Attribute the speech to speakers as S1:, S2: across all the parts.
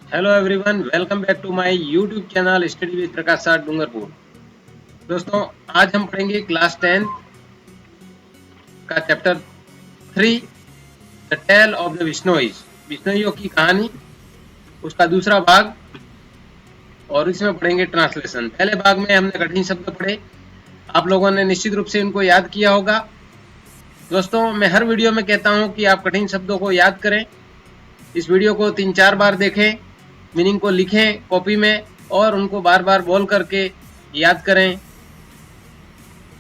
S1: Hello everyone, welcome back to my YouTube channel study with Prakash sir Dungarpur. दोस्तों, आज हम पढ़ेंगे क्लास 10 का chapter 3 the tale of the Bishnois, बिश्नोइयों की कहानी, उसका दूसरा भाग। और इसमें पढ़ेंगे ट्रांसलेशन। पहले भाग में हमने कठिन शब्द पढ़े, आप लोगों ने निश्चित रूप से इनको याद किया होगा। दोस्तों, मैं हर वीडियो में कहता हूं कि आप कठिन शब्दों को याद करें। इस वीडियो को 3-4 बार देखें, मीनिंग को लिखें कॉपी में और उनको बार बार बोल करके याद करें।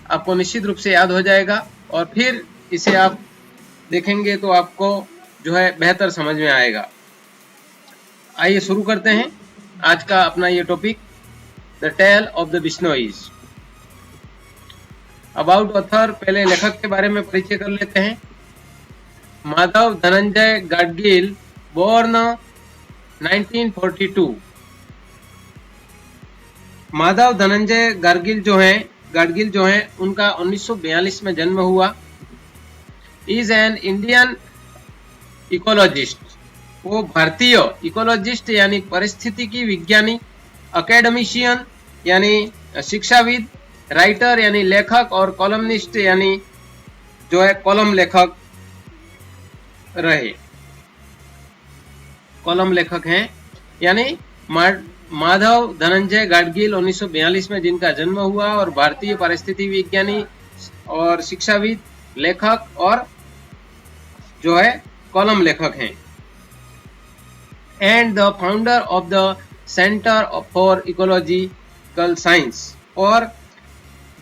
S1: आपको निश्चित रूप से याद हो जाएगा और फिर इसे आप देखेंगे तो आपको जो है बेहतर समझ में आएगा। आइए शुरू करते हैं आज का अपना ये topic, the tale of the Bishnois. About author, पहले लेखक के बारे में परिचय कर लेते हैं। माधव धनंजय गाडगिल, बोर्न 1942। माधव धनंजय गाडगिल जो हैं उनका 1942 में जन्म हुआ। इज एन इंडियन इकोलॉजिस्ट, वो भारतीय इकोलॉजिस्ट यानी पारिस्थितिकी विज्ञानी, अकेडमिशियन यानी शिक्षाविद, राइटर यानी लेखक और कॉलमनिस्ट यानी जो है कॉलम लेखक रहे, कॉलम लेखक हैं। यानी माधव धनंजय गाडगिल 1942 में जिनका जन्म हुआ और भारतीय पारिस्थितिकी विज्ञानी और शिक्षाविद, लेखक और जो है कॉलम लेखक हैं। And the founder of the centre for ecological science, और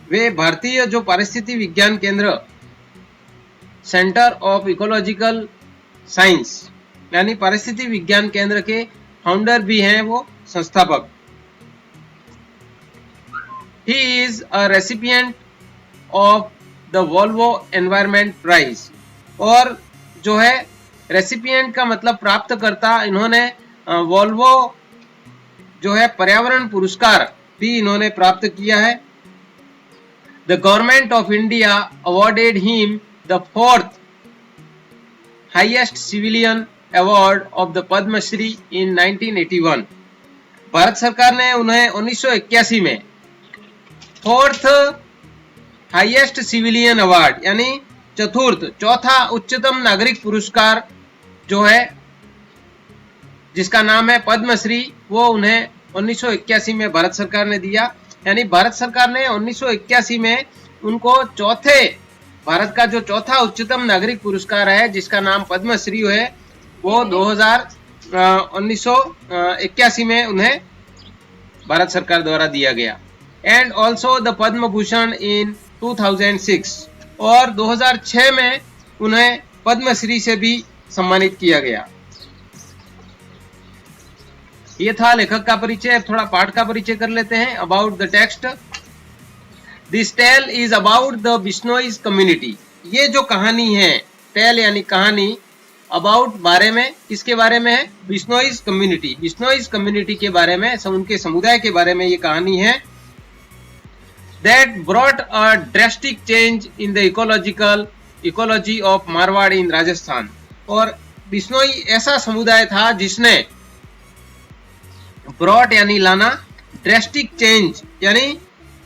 S1: वे भारतीय जो पारिस्थितिकी विज्ञान केंद्र, सेंटर ऑफ इकोलॉजिकल साइंस यानी पारिस्थितिकी विज्ञान केंद्र के फाउंडर भी हैं, वो संस्थापक। He is a recipient of the Volvo environment prize, और जो है रेसिपिएंट का मतलब प्राप्तकर्ता, इन्होंने वोल्वो जो है पर्यावरण पुरस्कार भी इन्होंने प्राप्त किया है। The government of India awarded him the 4th highest civilian award of the Padmashri in 1981। Bharat सरकार ने उन्हें 1981 में 4th हाईएस्ट सिविलियन अवार्ड यानी चौथा उच्चतम नागरिक पुरस्कार जो है, जिसका नाम है पद्मश्री, वो उन्हें 1981 में भारत सरकार ने दिया। यानी भारत सरकार ने 1981 में उनको भारत का जो चौथा उच्चतम नागरिक पुरस्कार है, जिसका नाम पद्मश्री है, वो 1981 में उन्हें भारत सरकार द्वारा दिया गया। And also the Padma Bhushan इन 2006, और 2006 में उन्हें पद्मश्री से भी सम्मानित किया गया। ये था लेखक का परिचय। थोड़ा पाठ का परिचय कर लेते हैं। About the text, this tale is about the Bishnois community. ये जो कहानी है, टेल यानी कहानी, अबाउट बारे में, किसके बारे में है? बिश्नोईज कम्युनिटी, बिश्नोईज कम्युनिटी के बारे में, उनके समुदाय के बारे में ये कहानी है। That brought a drastic change in the ecology of Marwar in Rajasthan. और बिश्नोई ऐसा समुदाय था जिसने ब्रॉट यानी लाना, ड्रास्टिक चेंज यानी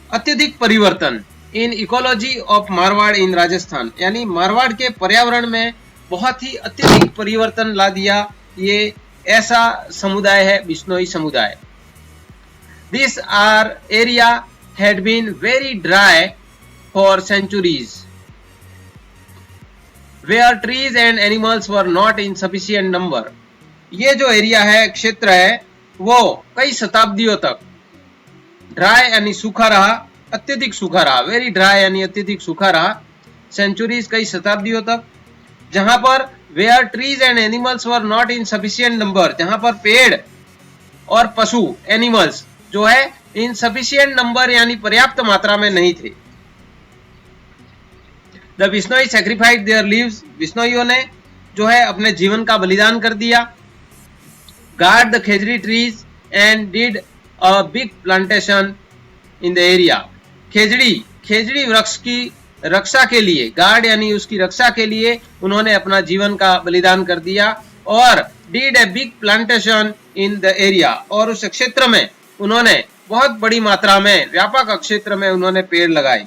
S1: अत्यधिक परिवर्तन, in ecology of Marwar in Rajasthan यानी मारवाड़ के पर्यावरण में बहुत ही अत्यधिक परिवर्तन ला दिया। ये ऐसा समुदाय है बिश्नोई समुदाय। This are area had been very dry for centuries, where trees and animals were not in sufficient number. ये जो एरिया है, क्षेत्र है, वो कई शताब्दियों तक ड्राई यानी सूखा रहा, अत्यधिक सूखा रहा, वेरी ड्राई यानी अत्यधिक सूखा रहा, सेंचुरीज कई शताब्दियों तक, जहां पर where trees and animals were not in sufficient number, जहां पर पेड़ और पशु एनिमल्स जो है इन सफिशिएंट नंबर यानी पर्याप्त मात्रा में नहीं थे। The Bishnoi sacrificed their lives, बिश्नोइयों ने जो है अपने जीवन का बलिदान कर दिया। Guard the khejri trees and did a big plantation in the area. खेजड़ी वृक्ष की रक्षा के लिए, गार्ड यानी उसकी रक्षा के लिए उन्होंने अपना जीवन का बलिदान कर दिया और did a big plantation in the area, और उस क्षेत्र में उन्होंने बहुत बड़ी मात्रा में, व्यापक क्षेत्र में उन्होंने पेड़ लगाए.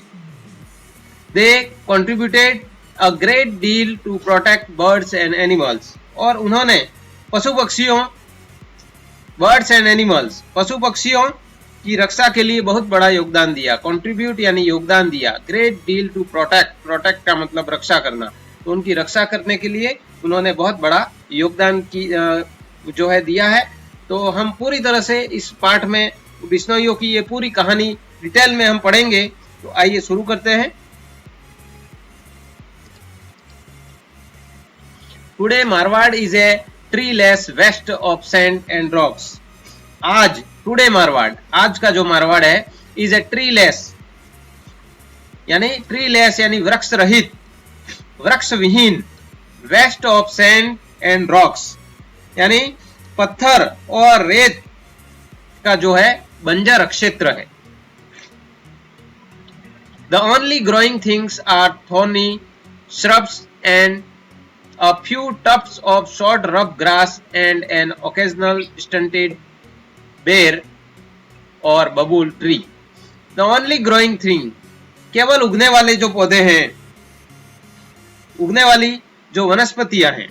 S1: They contributed a great deal to protect birds and animals, और उन्होंने पशु पक्षियों, बर्ड्स एंड एनिमल्स, पशु पक्षियों की रक्षा के लिए बहुत बड़ा योगदान दिया. कंट्रीब्यूट यानी योगदान दिया. Great deal to protect, protect का मतलब रक्षा करना, तो उनकी रक्षा करने के लिए उन्होंने बहुत बड़ा योगदान की जो है दिया है. तो हम पूरी तरह से इस पाठ में बिश्नोइयों की ये पूरी कहानी डिटेल में हम पढ़ेंगे. तो आइए शुरू करते हैं. Today Marwar is a treeless waste of sand and rocks. आज टुडे मारवाड़, आज का जो मारवाड़ है, इज ए ट्रीलेस यानी वृक्ष रहित, वृक्ष विहीन, waste of sand and rocks यानी पत्थर और रेत का जो है बंजर क्षेत्र है. The only growing things are thorny shrubs and a few tufts of short rough grass and an occasional stunted bear or babul tree. The only growing thing, केवल उगने वाले जो पौधे हैं, उगने वाली जो वनस्पतियां हैं,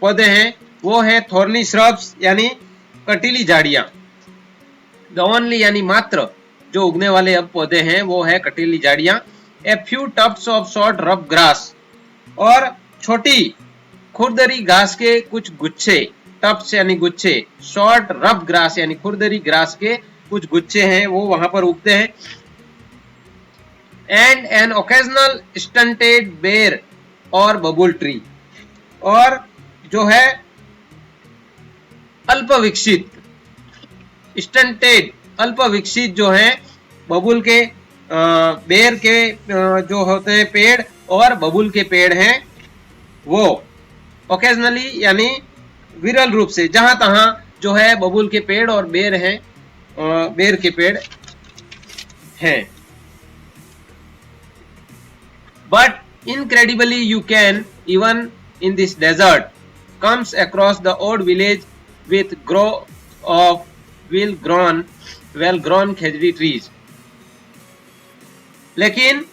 S1: पौधे हैं, वो है थॉर्नी श्रब्स यानी कटीली झाड़ियां. द ओनली यानी मात्र जो उगने वाले अब पौधे हैं वो है कटीली झाड़ियां. A few Tufts of short rough grass, और छोटी खुरदरी घास के कुछ गुच्छे, टफ्ट्स यानी गुच्छे, शॉर्ट रफ ग्रास यानी खुरदरी ग्रास के कुछ गुच्छे हैं वो वहां पर उगते हैं. एंड एन ओकेजनल स्टंटेड बेर और बबुल ट्री, और जो है अल्प विकसित, स्टंटेड अल्प विकसित जो है बबुल के, बेर के जो होते हैं पेड़ और बबुल के पेड़ हैं वो ओकेजनली यानी विरल रूप से, जहां तहां जो है बबुल के पेड़ और बेर हैं, बेर के पेड़ हैं. But incredibly you can, even in this desert, comes across the old village with grove of well grown khejri trees. लेकिन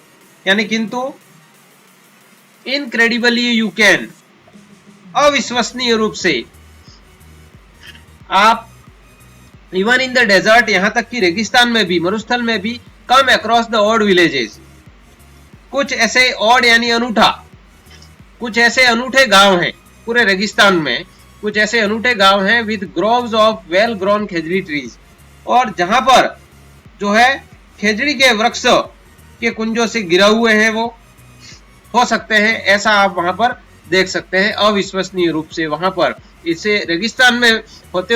S1: यानी किंतु, incredibly you can, अविश्वसनीय रूप से आप, इवन इन द डेजर्ट, यहां तक कि रेगिस्तान में भी, मरुस्थल में भी, come across the odd villages, कुछ ऐसे ऑड यानी अनूठा, कुछ ऐसे अनूठे गांव हैं पूरे रेगिस्तान में, कुछ ऐसे अनूठे गांव हैं with groves of well grown khejri trees, और जहां पर जो है खेजड़ी के वृक्ष के कुंजों से गिरा हुए हैं वो हो सकते हैं. ऐसा आप वहां पर देख सकते हैं अविश्वसनीय रूप से. वहां पर इसे रेगिस्तान में होते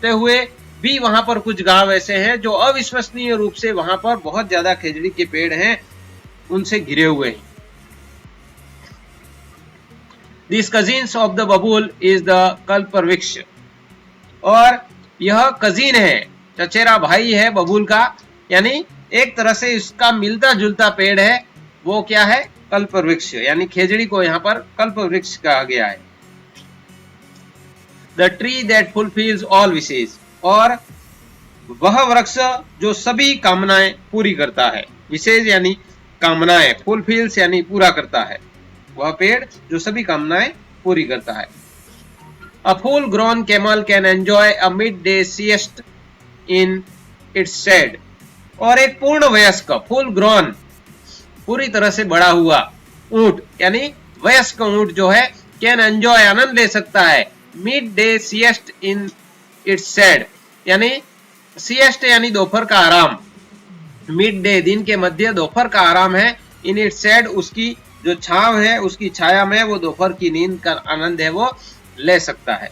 S1: हुए भी वहां पर कुछ गांव ऐसे हैं जो अविश्वसनीय रूप से वहां पर बहुत ज्यादा खेजड़ी के पेड़ हैं उनसे घिरे हुए हैं. दिस कजिन्स ऑफ द बबूल इज द कल्पवृक्ष, और यह कजिन है, चचेरा भाई है बबूल का, यानी एक तरह से इसका मिलता जुलता पेड़ है. वो क्या है? कल्पवृक्ष, यानी खेजड़ी को यहाँ पर कल्पवृक्ष कहा गया है. The tree that fulfils all wishes, और वह वृक्ष जो सभी कामनाएं पूरी करता है. विशेष यानी कामनाएं, फुलफिल्स यानी पूरा करता है, वह पेड़ जो सभी कामनाएं पूरी करता है. A full grown camel can enjoy a mid day siesta in its shade, और एक पूर्ण वयस्क, फुल ग्रोन, पूरी तरह से बड़ा हुआ ऊंट यानी वयस्क ऊंट जो है, कैन एंजॉय आनंद ले सकता है, mid day siesta in its shade, यानी सिएस्ट यानी दोपहर का आराम, मिड डे दिन के मध्य दोपहर का आराम है, इन इट्स शेड उसकी जो छांव है, उसकी छाया में वो दोपहर की नींद का आनंद है वो ले सकता है.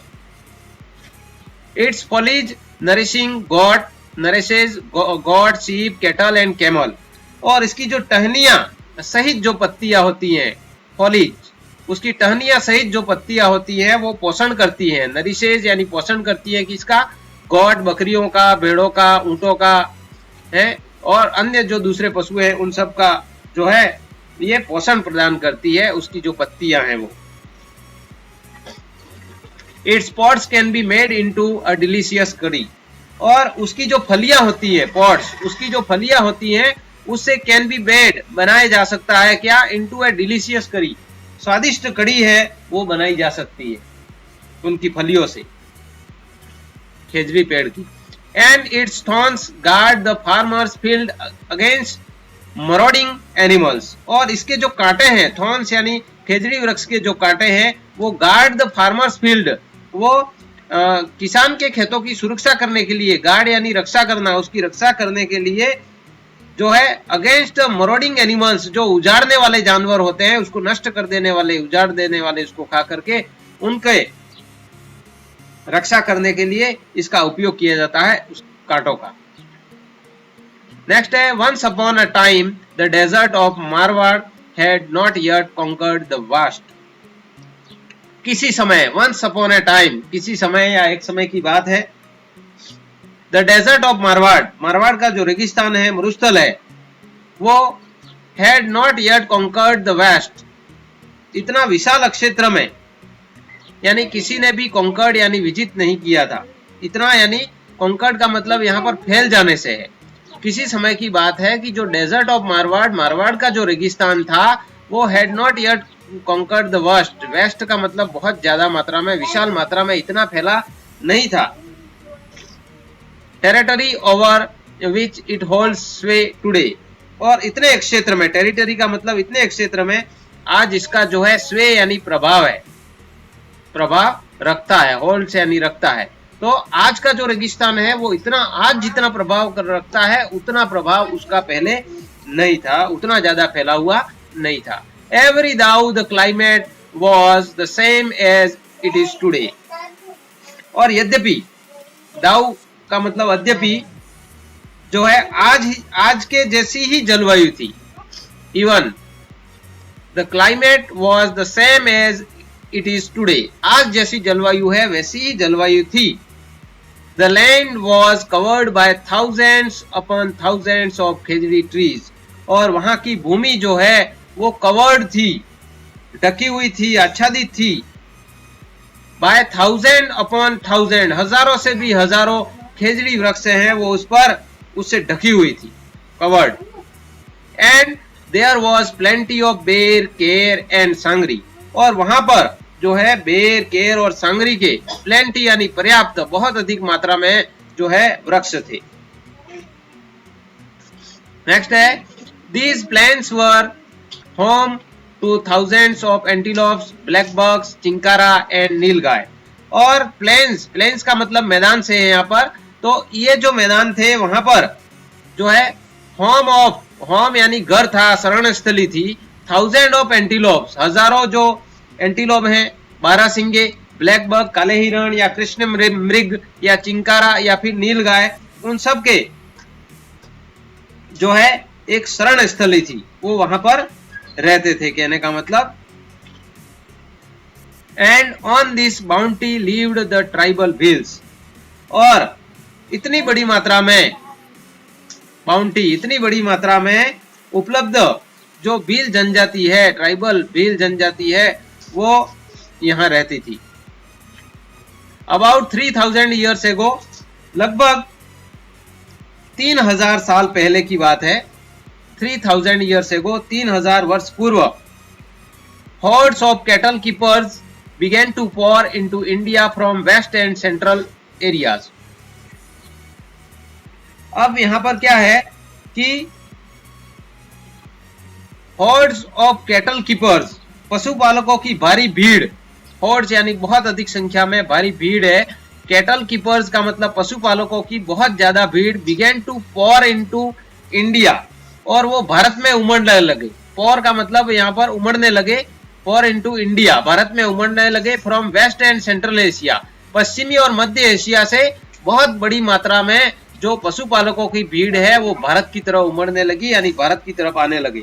S1: It's follies nourishing God, nourishes God, sheep, cattle and camel, और इसकी जो टहनियां सहित जो पत्तियां होती हैं, फॉलीज, उसकी टहनियां सहित जो पत्तियां होती हैं वो पोषण करती हैं. नरिशेज यानी पोषण करती है किसका? गॉड, बकरियों का, भेड़ों का, ऊंटों का है, और अन्य जो दूसरे पशु हैं उन सब का जो है ये पोषण प्रदान करती है उसकी जो पत्तियां हैं वो. It's pods can be made into a delicious करी, और उसकी जो फलियां होती है, पॉड्स, उसकी जो फलियां होती हैं उससे कैन बी मेड, बनाया जा सकता है क्या, इनटू अ डिलीशियस करी, स्वादिष्ट कड़ी है वो बनाई जा सकती है उनकी फलियों से, खेजड़ी पेड़ की। And its thorns guard the farmers field against marauding animals, और इसके जो कांटे हैं, थॉर्न्स यानी खेजड़ी वृक्ष के जो कांटे हैं, वो गार्ड द फार्मर्स फील्ड, वो किसान के खेतों की सुरक्षा करने के लिए, गार्ड यानी रक्षा करना, उसकी रक्षा करने के लिए जो है अगेंस्ट मरोडिंग एनिमल्स, जो उजाड़ने वाले जानवर होते हैं, उसको नष्ट कर देने वाले, उजाड़ देने वाले, उसको खा करके उनके रक्षा करने के लिए इसका उपयोग किया जाता है, उस कांटों का। नेक्स्ट है, once upon a time the desert of Marwar had not yet conquered the vast. किसी समय, वंस अपॉन अ टाइम, किसी समय या एक समय की बात है, the desert of Marwar, Marwar का जो रेगिस्तान है, मरुस्थल है, वो had not yet conquered the vast, इतना विशाल क्षेत्र में, यानी किसी ने भी कॉन्कर्ड यानी विजित नहीं किया था, इतना यानी कॉन्कर्ड का मतलब यहाँ पर फैल जाने से है। किसी समय की बात है कि जो डेजर्ट ऑफ मारवाड़, मारवाड़ का जो रेगिस्तान था, वो had not yet conquered the vast, vast का मतलब बहुत ज्यादा मात्रा में, विशाल मात्रा में, इतना फैला नहीं था। Territory over which it holds स्वे टुडे, और इतने क्षेत्र में, टेरिटरी का मतलब इतने क्षेत्र में आज इसका जो है स्वे यानी प्रभाव है, प्रभाव रखता है, होल्ड्स यानी रखता है। तो आज का जो रेगिस्तान है वो इतना, आज जितना प्रभाव रखता है उतना प्रभाव उसका पहले नहीं था, उतना ज्यादा फैला हुआ नहीं था। Even though the climate was the same as it is today, और यद्यपि, दाउ का मतलब अद्यपि, जो है आज के जैसी ही जलवायु थी। Even the climate was the same as it is today, आज जैसी जलवायु है वैसी ही जलवायु थी। The land was covered by thousands upon thousands of khejri trees, और वहां की भूमि जो है वो कवर्ड थी, ढकी हुई थी, आच्छादित थी, बाय थाउजेंड अपॉन थाउजेंड, हजारों से भी हजारों खेजड़ी वृक्ष हैं वो उस पर, उससे ढकी हुई थी, covered. And there was plenty of ber, ker and सांगरी, और वहां पर जो है बेर, केर और सांगरी के प्लेंटी यानी पर्याप्त, बहुत अधिक मात्रा में जो है वृक्ष थे। नेक्स्ट है, these plains were home to thousands of antelopes, black bucks, chinkara and nilgai, और प्लेन्स, प्लेन्स का मतलब मैदान से है यहाँ पर, तो ये जो मैदान थे वहां पर जो है होम ऑफ, होम यानी घर था, शरण स्थली थी, थाउजेंड ऑफ एंटीलोप्स, हजारों जो एंटीलोप हैं, 12 सिंगे, ब्लैक बक, काले हिरण या कृष्ण मृग या चिंकारा या फिर नीलगाय, उन सब के जो है एक शरण स्थली थी, वो वहां पर रहते थे, कहने का मतलब। And on this bounty lived the tribal Bhils, और इतनी बड़ी मात्रा में बाउंटी, इतनी बड़ी मात्रा में उपलब्ध जो भील जनजाति है, ट्राइबल भील जनजाति है, वो यहां रहती थी। अबाउट 3000 ईयर्स एगो, लगभग 3000 साल पहले की बात है, 3000 ईयर्स एगो, 3000 वर्ष पूर्व, hordes of cattle keepers began to pour into India from west and central areas. अब यहां पर क्या है कि hordes of cattle keepers, पशुपालकों की भारी भीड़, hordes यानी बहुत अधिक संख्या में भारी भीड़ है, cattle keepers का मतलब पशुपालकों की बहुत ज्यादा भीड़, began to pour into India, और वो भारत में उमड़ने लगे। pour का मतलब यहाँ पर उमड़ने लगे, pour into India, भारत में उमड़ने लगे, from west and central Asia, पश्चिमी और मध्य एशिया से बहुत बड़ी मात्रा में जो पशुपालकों की भीड़ है वो भारत की तरफ उमड़ने लगी, यानी भारत की तरफ आने लगे।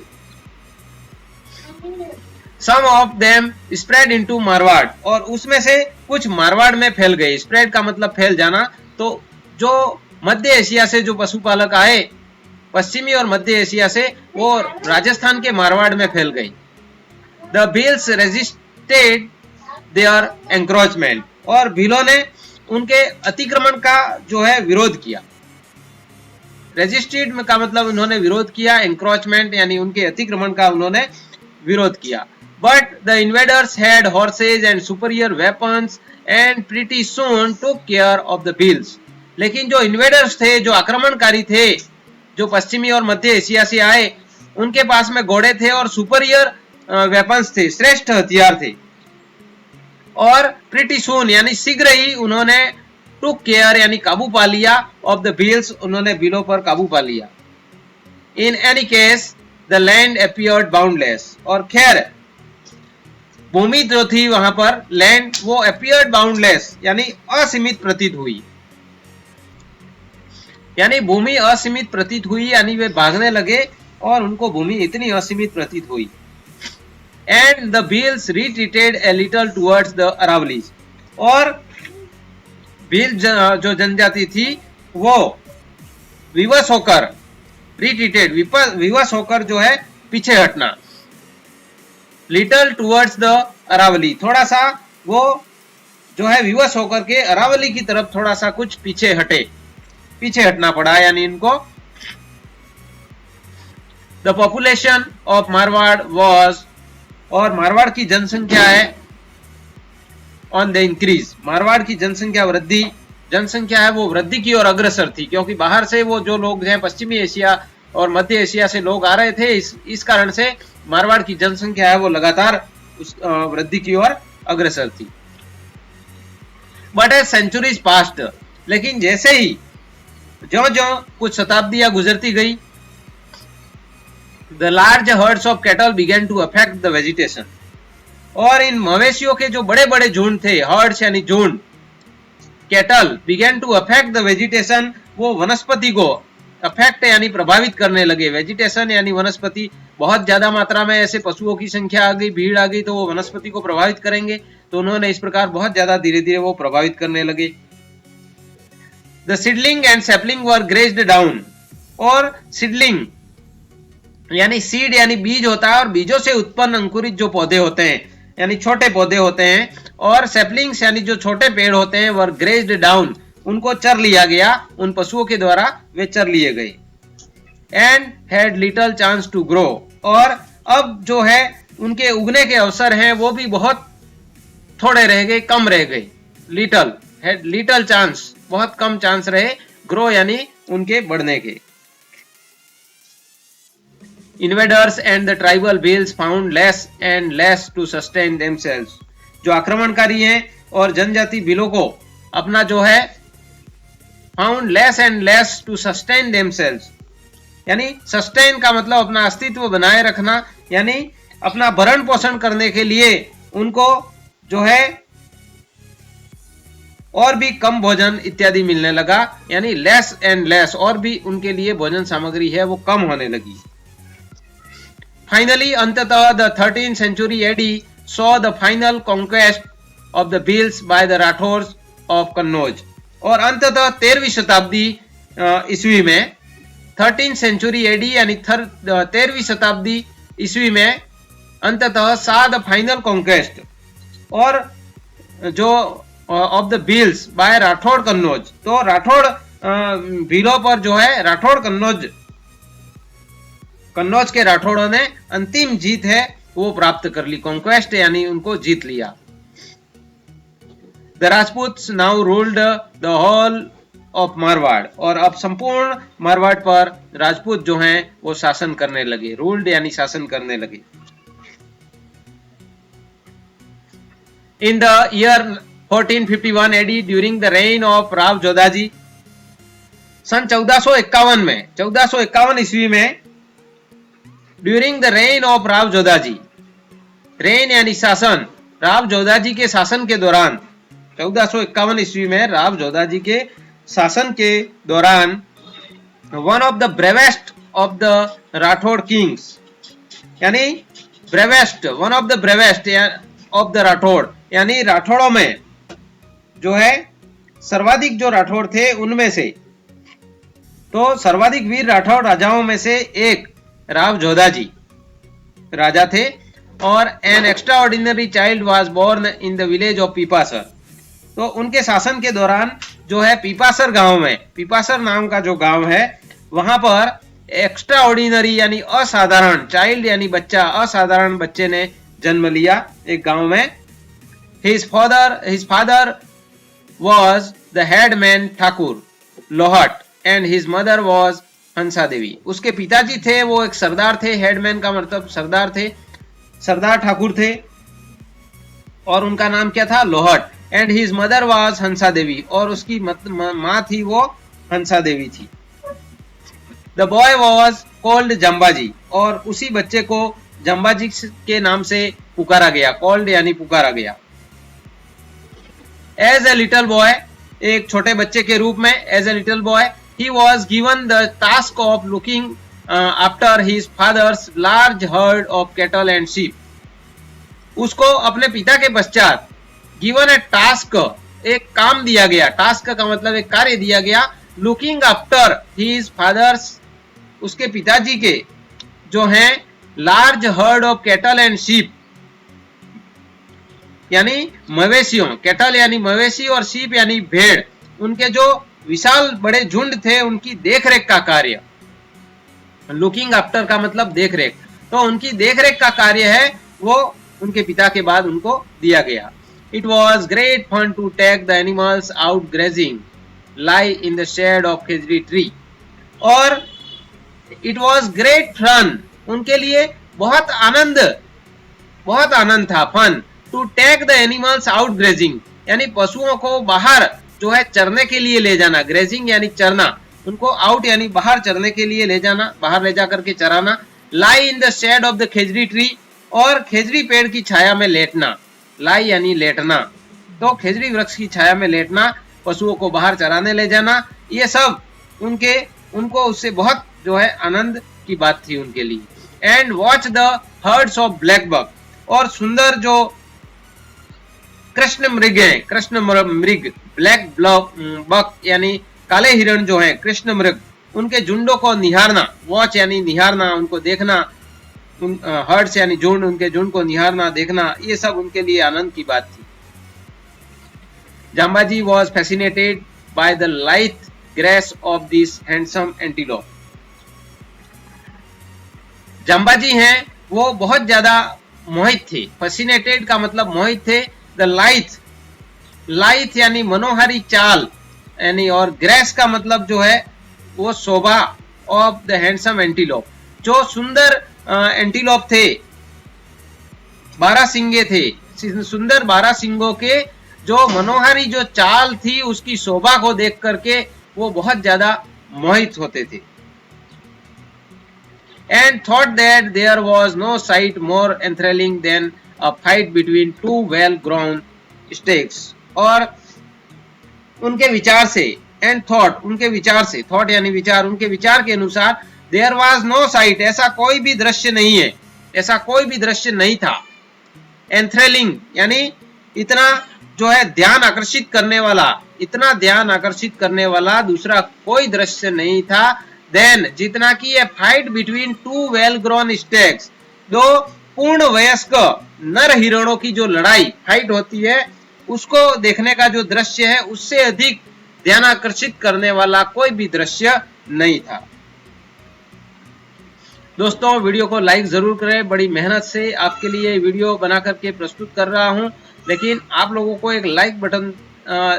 S1: Some of them spread into Marwar, और उसमें से कुछ मारवाड़ में फैल गए। स्प्रेड का मतलब फैल जाना, तो जो मध्य एशिया से जो पशुपालक आए, पश्चिमी और मध्य एशिया से, वो राजस्थान के मारवाड़ में फैल गई। The Bhils resisted their encroachment, और भीलों ने उनके अतिक्रमण का जो है विरोध किया। रेजिस्टेड का मतलब उन्होंने विरोध किया, एंक्रोचमेंट यानी उनके अतिक्रमण का उन्होंने विरोध किया। But the invaders had horses and superior weapons and pretty soon took care of the Bhils. लेकिन जो इन्वेडर्स थे, जो आक्रमणकारी थे, जो पश्चिमी और मध्य एशिया से आए, उनके पास में घोड़े थे और सुपीरियर वेपन्स थे, श्रेष्ठ हथियार थे। और प्रीटी सून यानी शीघ्र ही उन्होंने टुक केयर यानी काबू पा लिया, ऑफ द भील्स उन्होंने भीलों पर काबू पा लिया। In any case the land appeared boundless, और खैर भूमि जो थी वहां पर, लैंड, वो अपीयर्ड बाउंडलेस यानी असीमित प्रतीत हुई, यानी भूमि असीमित प्रतीत हुई, यानी वे भागने लगे और उनको भूमि इतनी असीमित प्रतीत हुई। And the Bhils retreated a little towards the Aravallis, और भील जो जनजाति थी वो विवश होकर, रिट्रीटेड विवश होकर जो है पीछे हटना, लिटल टुवर्ड्स द अरावली, थोड़ा सा वो जो है विवश होकर के अरावली की तरफ थोड़ा सा कुछ पीछे हटे, पीछे हटना पड़ा, यानी इनको। The population of Marwar was, और मारवाड़ की जनसंख्या है ऑन द इंक्रीज, मारवाड़ की जनसंख्या है वो वृद्धि की ओर अग्रसर थी, क्योंकि बाहर से वो जो लोग हैं पश्चिमी एशिया और मध्य एशिया से लोग आ रहे थे, इस कारण से मारवाड़ की जनसंख्या है वो लगातार उस वृद्धि की ओर अग्रसर थी। बट एज सेंचुरीज पास्ट, लेकिन जैसे ही ज्यो कुछ शताब्दियां गुजरती गई, the large herds of cattle began to affect the vegetation, और इन मवेशियों के जो बड़े बड़े झुंड थे, हर्ड्स यानी झुंड, cattle began to affect the vegetation, वो वनस्पति को अफेक्ट यानी प्रभावित करने लगे। वेजिटेशन यानी वनस्पति, बहुत ज्यादा मात्रा में ऐसे पशुओं की संख्या आ गई, भीड़ आ गई, तो वो वनस्पति को प्रभावित करेंगे, तो उन्होंने इस प्रकार बहुत ज्यादा धीरे धीरे वो प्रभावित करने लगे। The seedling and sapling were grazed down, और सीडलिंग यानी सीड यानी बीज होता है, और बीजों से उत्पन्न अंकुरित जो पौधे होते हैं यानी छोटे पौधे होते हैं, और सैपलिंग्स यानी जो छोटे पेड़ होते हैं, वर ग्रेज्ड डाउन, उनको चर लिया गया, उन पशुओं के द्वारा वे चर लिए गए। And had little chance to grow, और अब जो है उनके उगने के अवसर हैं वो भी बहुत थोड़े रह गए, कम रह गए। लिटल, हैड लिटल चांस, बहुत कम चांस रहे, ग्रो यानी उनके बढ़ने के। Invaders and the tribal Bhils found less and less to sustain themselves, जो आक्रमणकारी हैं और जनजाति भीलों को अपना जो है found less and less to sustain themselves, यानी सस्टेन का मतलब अपना अस्तित्व बनाए रखना, यानी अपना भरण पोषण करने के लिए उनको जो है और भी कम भोजन इत्यादि मिलने लगा, यानी लेस एंड लेस, और भी उनके लिए भोजन सामग्री है वो कम होने लगी। फाइनली अंततः the 13th century AD saw the final conquest of the Bhils by the Rathore of Kannauj, और अंततः 13वीं शताब्दी ईस्वी में, 13th century AD यानी 13वीं शताब्दी ईस्वी में अंततः saw the final conquest, और जो of the Bhils by Rathore Kannauj, तो राठौड़ भीलों पर जो है राठौड़ कन्नौज के राठौड़ों ने अंतिम जीत है वो प्राप्त कर ली, कॉन्क्वेस्ट यानी उनको जीत लिया। The Rajputs now ruled the whole of Marwar, और अब संपूर्ण मारवाड़ पर राजपूत जो हैं वो शासन करने लगे, रूल्ड यानी शासन करने लगे। In the year 1451 AD during the reign of Rao Jodhaji, सन 1451 ईस्वी में during the reign of Rao Jodhaji, reign यानी शासन, राव जोधाजी के शासन के दौरान, 1451 ईस्वी में राव जोधाजी के शासन के दौरान, one of the bravest of the Rathore kings, यानी bravest, one of the bravest of the Rathore, यानी राठौड़ों में जो है सर्वाधिक जो राठौड़ थे उनमें से, तो सर्वाधिक वीर राठौड़ राजाओं में से एक राव जोधाजी राजा थे। और an extraordinary child was born in the village of Pipasar, तो उनके शासन के दौरान जो है पीपासर गांव में, पीपासर नाम का जो गांव है, वहां पर एक्स्ट्रा ऑर्डिनरी यानी असाधारण चाइल्ड यानी बच्चा, असाधारण बच्चे ने जन्म लिया एक गांव में। His father was the headman Thakur Lohat and his mother was हंसा देवी। उसके पिताजी थे वो एक सरदार थे, हेडमैन का मतलब सरदार थे, सरदार ठाकुर थे, और उनका नाम क्या था? Lohat. And his mother was Hansa Devi, और उसकी माँ थी वो हंसा देवी थी। The boy was called Jambaji, और उसी बच्चे को जम्बाजी के नाम से पुकारा गया, कॉल्ड यानी पुकारा गया। एज ए लिटिल बॉय, एक छोटे बच्चे के रूप में, as a little boy he was given the task of looking after his father's large herd of cattle and sheep। उसको अपने पिता के पश्चात given a task, एक काम दिया गया, टास्क का मतलब एक कार्य दिया गया, looking after his father's, उसके पिताजी के जो हैं large herd of cattle and sheep, यानी मवेशियों, कैटल यानी मवेशी और शीप यानी भेड़, उनके जो विशाल बड़े झुंड थे उनकी देखरेख का कार्य। लुकिंग आफ्टर का मतलब देखरेख, तो उनकी देखरेख का कार्य है वो उनके पिता के बाद उनको दिया गया। It was great fun to take the animals out grazing lie in the shade of khejri tree, और इट वॉज ग्रेट फन, उनके लिए बहुत आनंद था, fun to take the animals out grazing, यानी पशुओं को बाहर जो है चरने के लिए ले जाना, ग्रेजिंग यानी चरना, उनको आउट यानी बाहर चरने के लिए ले जाना, बाहर ले जाकर के चराना। Lie in the shade of the khejri tree, और खेजड़ी पेड़ की छाया में लेटना, लाई यानी लेटना, तो खेजड़ी वृक्ष की छाया में लेटना, पशुओं को बाहर चराने ले जाना, ये सब उनको उससे बहुत जो है आनंद की बात थी उनके लिए। And watch the herds of blackbuck, और सुंदर जो कृष्ण मृग है, कृष्ण मृग, ब्लैक बक यानी काले हिरण जो है, कृष्ण मृग, उनके झुंडों को निहारना, वॉच यानी निहारना, उनको देखना, हर्ड्स यानी झुंड, उनके झुंड को निहारना, देखना, ये सब उनके लिए आनंद की बात थी। Jambhaji was fascinated by the light grace of this handsome antelope. Jambhaji हैं वो बहुत ज्यादा मोहित थे, फैसिनेटेड का मतलब मोहित थे, द लाइथ यानी मनोहारी चाल यानी, और ग्रेस का मतलब जो है वो शोभा, ऑफ द हैंडसम एंटीलोप, जो सुंदर एंटीलोप थे, 12 सिंगे थे, सुंदर 12 सिंगों के जो मनोहारी जो चाल थी उसकी शोभा को देख करके वो बहुत ज्यादा मोहित होते थे। And thought that there was no sight more enthralling than a fight between two well grown stakes, और उनके विचार से, and thought उनके विचार से, thought यानी विचार, उनके विचार के अनुसार there was no sight, ऐसा कोई भी दृश्य नहीं है, ऐसा कोई भी दृश्य नहीं था। enthralling यानी इतना जो है ध्यान आकर्षित करने वाला, इतना ध्यान आकर्षित करने वाला दूसरा कोई दृश्य नहीं था। then जितना कि ये fight between two well grown stakes, दो पूर्ण वयस्क नर हिरणों की जो लड़ाई फाइट होती है उसको देखने का जो दृश्य है उससे अधिक ध्यान आकर्षित करने वाला कोई भी दृश्य नहीं था। दोस्तों वीडियो को लाइक जरूर करें, बड़ी मेहनत से आपके लिए वीडियो बना करके प्रस्तुत कर रहा हूं, लेकिन आप लोगों को एक लाइक बटन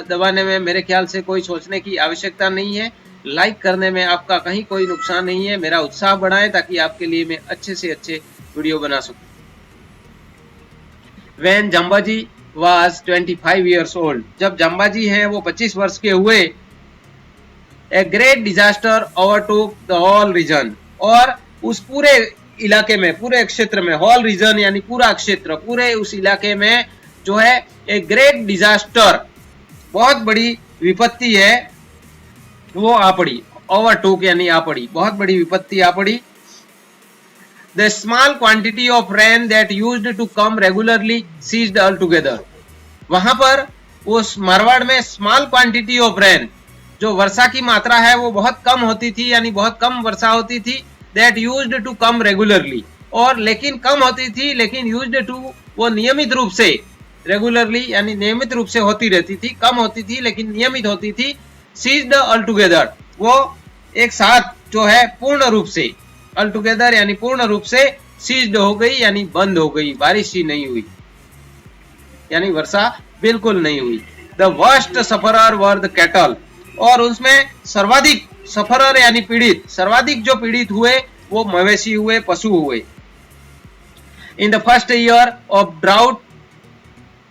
S1: दबाने में मेरे ख्याल से कोई सोचने की आवश्यकता नहीं है। लाइक करने में आपका कहीं कोई नुकसान नहीं है, मेरा उत्साह बढ़ाएं ताकि आपके लिए मैं अच्छे से अच्छे वीडियो बना सकूं। When Jambaji was 25 years old, जब जम्बाजी हैं वो 25 वर्ष के हुए, a great disaster overtook the whole region, और उस पूरे इलाके में, पूरे क्षेत्र में, whole region यानी पूरा क्षेत्र, पूरे उस इलाके में जो है एक ग्रेट डिजास्टर, बहुत बड़ी विपत्ति है वो आ पड़ी, ओवरटूक यानी आ पड़ी, बहुत बड़ी विपत्ति आ पड़ी। The small quantity of rain that used to come regularly ceased altogether, वहां पर उस मारवाड़ में स्मॉल क्वांटिटी ऑफ रेन, जो वर्षा की मात्रा है वो बहुत कम होती थी, यानी बहुत कम वर्षा होती थी, that used to come regularly, और लेकिन कम होती थी, लेकिन used to वो नियमित रूप से, रेगुलरली यानी नियमित रूप से होती रहती थी, कम होती थी लेकिन नियमित होती थी। सीज्ड ऑल टुगेदर, वो एक साथ जो है पूर्ण रूप से, ऑल टुगेदर यानी पूर्ण रूप से, सीज्ड हो गई यानी बंद हो गई, बारिश ही नहीं हुई यानी वर्षा बिल्कुल नहीं हुई। The worst sufferer were the cattle, और उसमें सर्वाधिक सफरर यानी पीड़ित, सर्वाधिक जो पीड़ित हुए वो मवेशी हुए, पशु हुए। In the first year of drought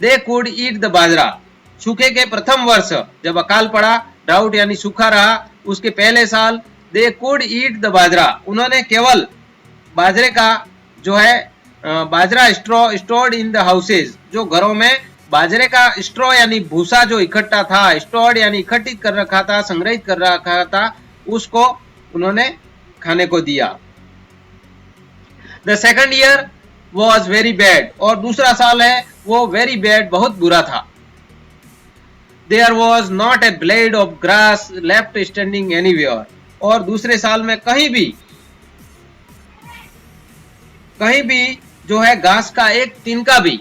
S1: they could eat the bajra, सूखे के प्रथम वर्ष जब अकाल पड़ा, ड्राउट यानी सूखा रहा, उसके पहले साल दे कुड ईट द बाजरा, उन्होंने केवल बाजरे का जो है बाजरा स्टोर्ड इन द हाउसेज, जो घरों में बाजरे का स्ट्रॉ यानी भूसा जो इकट्ठा था, स्टोर्ड यानी इकट्ठित कर रखा था, संग्रहित कर रखा था, उसको उन्होंने खाने को दिया। The second year was very bad, और दूसरा साल है वो वेरी बैड, बहुत बुरा था। There was not a blade of grass left standing anywhere, और दूसरे साल में कहीं भी जो है घास का एक तिनका भी,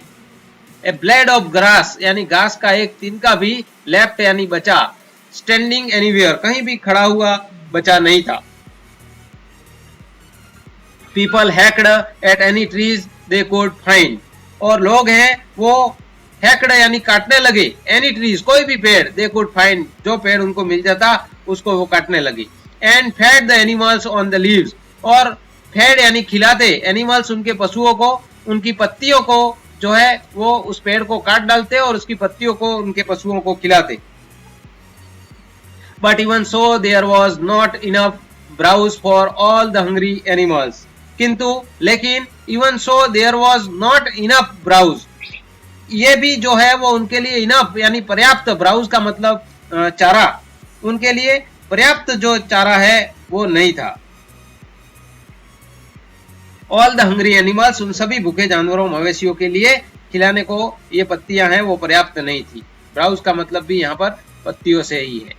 S1: ए ब्लेड ऑफ ग्रास यानी घास का एक तिनका भी, लेफ्ट यानी बचा, स्टैंडिंग एनीवेयर कहीं भी खड़ा हुआ बचा नहीं था। People hacked at any trees they could find, और लोग हैं वो हैक्ड यानी काटने लगे, एनी ट्रीज कोई भी पेड़, दे कुड फाइंड जो पेड़ उनको मिल जाता उसको वो काटने लगे। And fed the animals on the leaves, और फेड यानी खिलाते, एनिमल्स उनके पशुओं को उनकी पत्तियों को जो है वो उस पेड़ को काट डालते और उसकी पत्तियों को उनके पशुओं को खिलाते। But even so there was not enough browse for all the hungry animals, किंतु लेकिन even so there was not enough browse, ये भी जो है वो उनके लिए इनफ यानी पर्याप्त, ब्राउज का मतलब चारा, उनके लिए पर्याप्त जो चारा है वो नहीं था। ऑल द हंग्री एनिमल्स, उन सभी भूखे जानवरों मवेशियों के लिए खिलाने को ये पत्तियां हैं वो पर्याप्त नहीं थी। ब्राउज का मतलब भी यहाँ पर पत्तियों से ही है।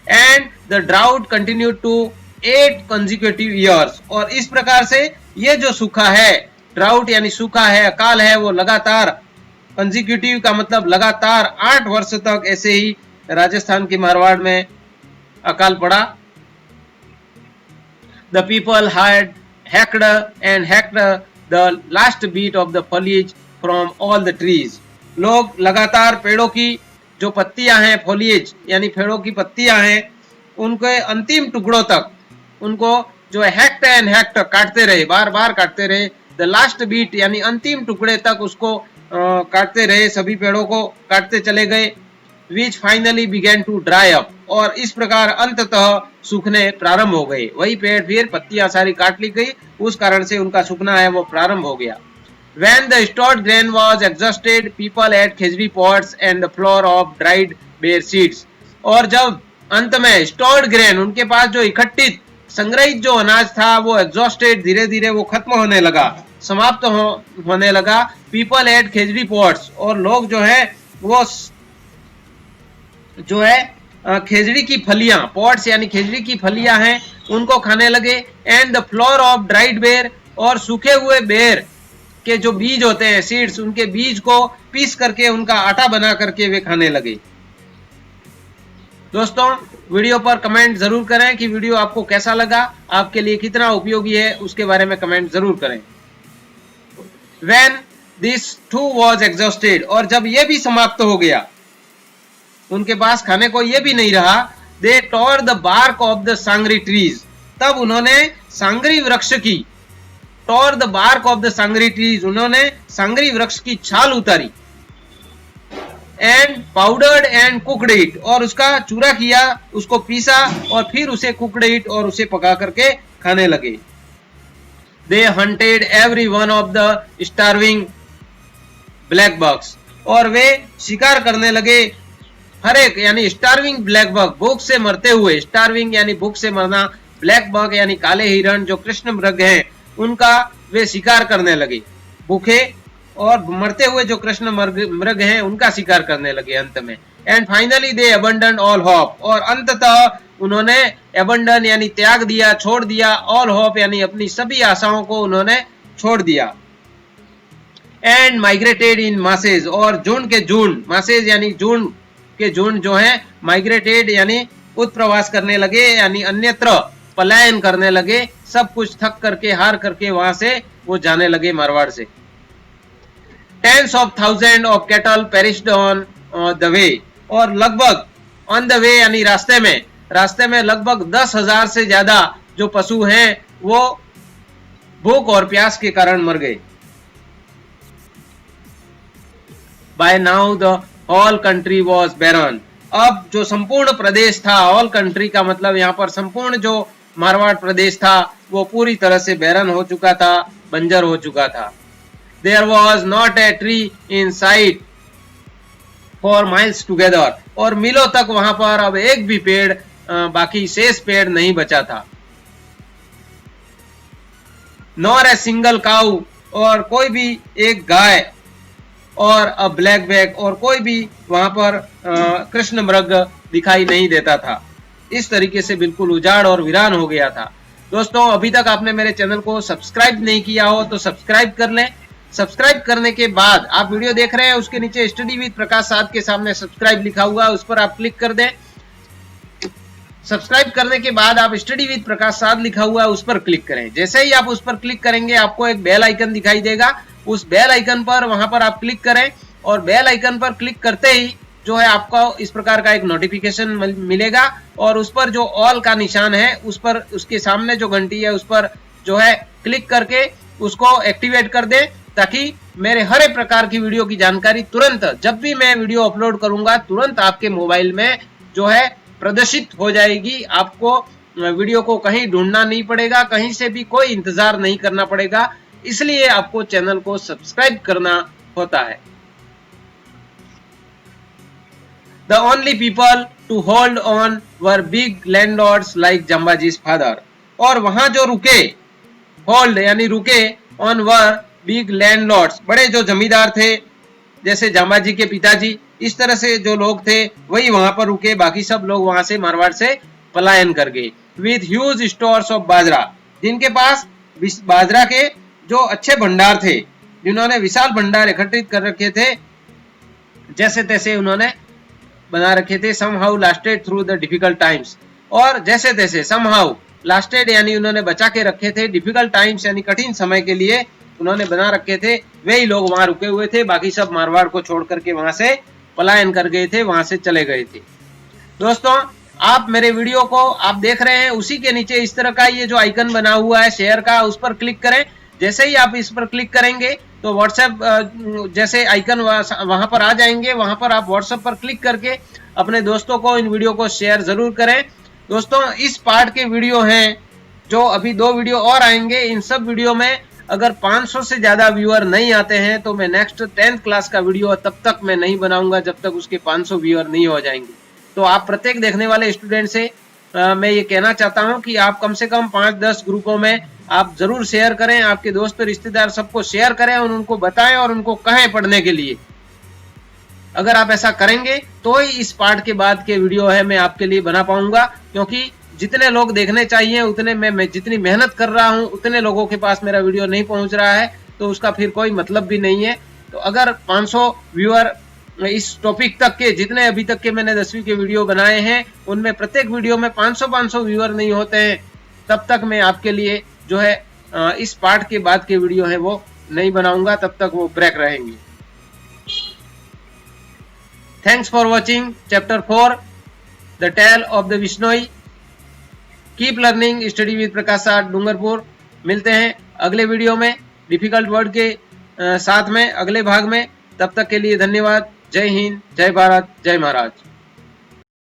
S1: And the drought continue to 8 consecutive years, और इस प्रकार से ये जो सूखा है, ड्राउट यानी सूखा है, अकाल है, वो लगातार, कंसेक्यूटिव का मतलब लगातार 8 वर्ष तक ऐसे ही राजस्थान के मारवाड़ में अकाल पड़ा। The people had hacked and hacked the last bit of the foliage from all the trees, लोग लगातार पेड़ों की जो पत्तियां हैं, foliage यानी पेड़ों की पत्तियां हैं, उनके अंतिम टुकड़ों तक उनको जो है hacked and hacked काटते रहे, बार बार काटते रहे। the last bit यानी अंतिम टुकड़े तक उसको काटते रहे, सभी पेड़ों को काटते चले गए। which finally began to dry up, और इस प्रकार अंततः सूखने प्रारंभ हो गए। वही पेड़ फिर पत्तियां सारी काट ली गई, उस कारण से उनका सूखना है वो प्रारंभ हो गया। When the stored grain was exhausted, people ate khichdi pods and the flour of dried bare seeds, और जब अंत में स्टोर्ड ग्रेन, उनके पास जो इकट्ठित संग्रहित जो अनाज था वो एग्जॉस्टेड, धीरे धीरे वो खत्म होने लगा, समाप्त होने लगा। पीपल एट खिचड़ी पॉट्स, और लोग जो है वो जो है खेजड़ी की फलियां, पॉट्स यानी खेजड़ी की फलियां हैं, उनको खाने लगे। And the floor of dried बेर, और सूखे हुए बेर के जो बीज होते हैं, सीड्स, उनके बीज को पीस करके उनका आटा बना करके वे खाने लगे। दोस्तों, वीडियो पर कमेंट जरूर करें कि वीडियो आपको कैसा लगा, आपके लिए कितना उपयोगी है, उसके बारे में कमेंट जरूर करें। When this too was exhausted, और जब ये भी समाप्त हो गया, उनके पास खाने को ये भी नहीं रहा, they tore the bark of the sangri trees, तब उन्होंने सांगरी वृक्ष की, tore the bark of the sangri trees, उन्होंने सांगरी वृक्ष की छाल उतारी। And powdered and cooked it, और उसका चूरा किया, उसको पीसा और फिर उसे कुकड इट, और उसे पका करके खाने लगे। They hunted every one of the starving black bucks, और वे शिकार करने लगे हर एक, यानी स्टार्विंग ब्लैक बग, भूख से मरते हुए, स्टार्विंग यानी भूख से मरना, ब्लैक बग यानी काले हिरण जो कृष्ण मृग हैं, उनका वे शिकार करने लगे। भूखे और मरते हुए जो कृष्ण मृग हैं उनका शिकार करने लगे अंत में। And finally they abandon all hope, और अंततः उन्होंने अबंडन यानी त्याग दिया, छोड़ दिया, ऑल होप यानी अपनी सभी आशाओं को उन्होंने छोड़ दिया। एंड माइग्रेटेड इन मासेज, और झुंड के झुंड, मासेज यानी झुंड के झुंड जो है, माइग्रेटेड यानी उत्प्रवास करने लगे, यानी अन्यत्र पलायन करने लगे, सब कुछ थक करके हार करके वहां से वो जाने लगे मारवाड़ से। Tens of thousand of cattle perished on the way, और लगभग ऑन द वे यानी रास्ते में लगभग 10,000 से ज्यादा जो पशु हैं वो भूख और प्यास के कारण मर गए। By now the whole country was barren, अब जो संपूर्ण प्रदेश था, ऑल कंट्री का मतलब यहाँ पर संपूर्ण जो मारवाड़ प्रदेश था वो पूरी तरह से बैरन हो चुका था, बंजर हो चुका था। There was not a tree in sight for miles together, और मीलों तक वहां पर अब एक भी पेड़ बाकी शेष पेड़ नहीं बचा था। Nor a single cow, और कोई भी एक गाय, और अ ब्लैक बैक, और कोई भी वहां पर कृष्ण मृग दिखाई नहीं देता था। इस तरीके से बिल्कुल उजाड़ और वीरान हो गया था। दोस्तों, अभी तक आपने मेरे चैनल को सब्सक्राइब नहीं किया हो तो सब्सक्राइब कर लें। सब्सक्राइब करने के बाद आप वीडियो देख रहे हैं, उसके नीचे स्टडी विद प्रकाश साध के सामने सब्सक्राइब लिखा हुआ है, उस पर आप क्लिक कर दें। सब्सक्राइब करने के बाद आप स्टडी विद प्रकाश साध लिखा हुआ है उस पर क्लिक करें। जैसे ही आप उस पर क्लिक करेंगे आपको एक बेल आइकन दिखाई देगा, उस बेल आइकन पर वहां पर आप क्लिक करें, और बेल आइकन पर क्लिक करते ही जो है आपको इस प्रकार का एक नोटिफिकेशन मिलेगा, और उस पर जो ऑल का निशान है उस पर, उसके सामने जो घंटी है उस पर जो है क्लिक करके उसको एक्टिवेट कर दें, ताकि मेरे हर एक प्रकार की वीडियो की जानकारी तुरंत, जब भी मैं वीडियो अपलोड करूंगा तुरंत आपके मोबाइल में जो है प्रदर्शित हो जाएगी। आपको वीडियो को कहीं ढूंढना नहीं पड़ेगा, कहीं से भी कोई इंतजार नहीं करना पड़ेगा, इसलिए आपको चैनल को सब्सक्राइब करना होता है। The only people to hold on were big landlords like Jambaji's father, और वहां जो रुके, होल्ड यानी रुके, ऑन वर बिग लैंडलॉर्ड्स, बड़े जो जमींदार थे जैसे जांबाजी के पिताजी, इस तरह से जो लोग थे वही वहां पर रुके, बाकी सब लोग वहां से मारवाड़ से पलायन कर गए। विथ ह्यूज स्टोर्स ऑफ बाजरा, जिनके पास बाजरा के जो अच्छे भंडार थे, जिन्होंने विशाल भंडार एकत्रित कर रखे थे, जैसे तैसे उन्होंने बना रखे थे। Somehow lasted through the difficult times, और जैसे तैसे समहाउ लास्टेड यानी उन्होंने बचा के रखे थे, डिफिकल्ट टाइम्स यानी कठिन समय के लिए उन्होंने बना रखे थे, वही लोग वहां रुके हुए थे, बाकी सब मारवाड़ को छोड़ करके वहां से पलायन कर गए थे, वहां से चले गए थे। दोस्तों, आप मेरे वीडियो को आप देख रहे हैं, उसी के नीचे इस तरह का ये जो आइकन बना हुआ है शेयर का, उस पर क्लिक करें। जैसे ही आप इस पर क्लिक करेंगे तो व्हाट्सएप जैसे आइकन वहां पर आ जाएंगे, वहां पर आप व्हाट्सएप पर क्लिक करके अपने दोस्तों को इन वीडियो को शेयर जरूर करें। दोस्तों, इस पार्ट के वीडियो हैं जो अभी 2 वीडियो और आएंगे, इन सब वीडियो में अगर 500 से ज्यादा व्यूअर नहीं आते हैं तो मैं नेक्स्ट 10th क्लास का वीडियो तब तक मैं नहीं बनाऊंगा जब तक उसके 500 व्यूअर नहीं हो जाएंगे। तो आप प्रत्येक देखने वाले स्टूडेंट से मैं ये कहना चाहता हूं कि आप कम से कम 5-10 ग्रुपों में आप जरूर शेयर करें, आपके दोस्त रिश्तेदार सबको शेयर करें और उनको बताएं और उनको कहें पढ़ने के लिए। अगर आप ऐसा करेंगे तो ही इस पार्ट के बाद के वीडियो है मैं आपके लिए बना पाऊंगा, क्योंकि जितने लोग देखने चाहिए उतने मैं जितनी मेहनत कर रहा हूं उतने लोगों के पास मेरा वीडियो नहीं पहुंच रहा है, तो उसका फिर कोई मतलब भी नहीं है। तो अगर 500 व्यूअर इस टॉपिक तक के, जितने अभी तक के मैंने 10वीं के वीडियो बनाए हैं उनमें प्रत्येक वीडियो में 500 व्यूअर नहीं होते हैं, तब तक मैं आपके लिए जो है इस पार्ट के बाद के वीडियो है वो नहीं बनाऊंगा, तब तक वो ब्रेक रहेंगे। Thanks for watching chapter 4 the tale of the Bishnoi. Keep learning, study with Prakash Sath, Dungarpur. मिलते हैं अगले वीडियो में डिफिकल्ट वर्ड के साथ में अगले भाग में। तब तक के लिए धन्यवाद। जय हिंद, जय भारत, जय महाराज।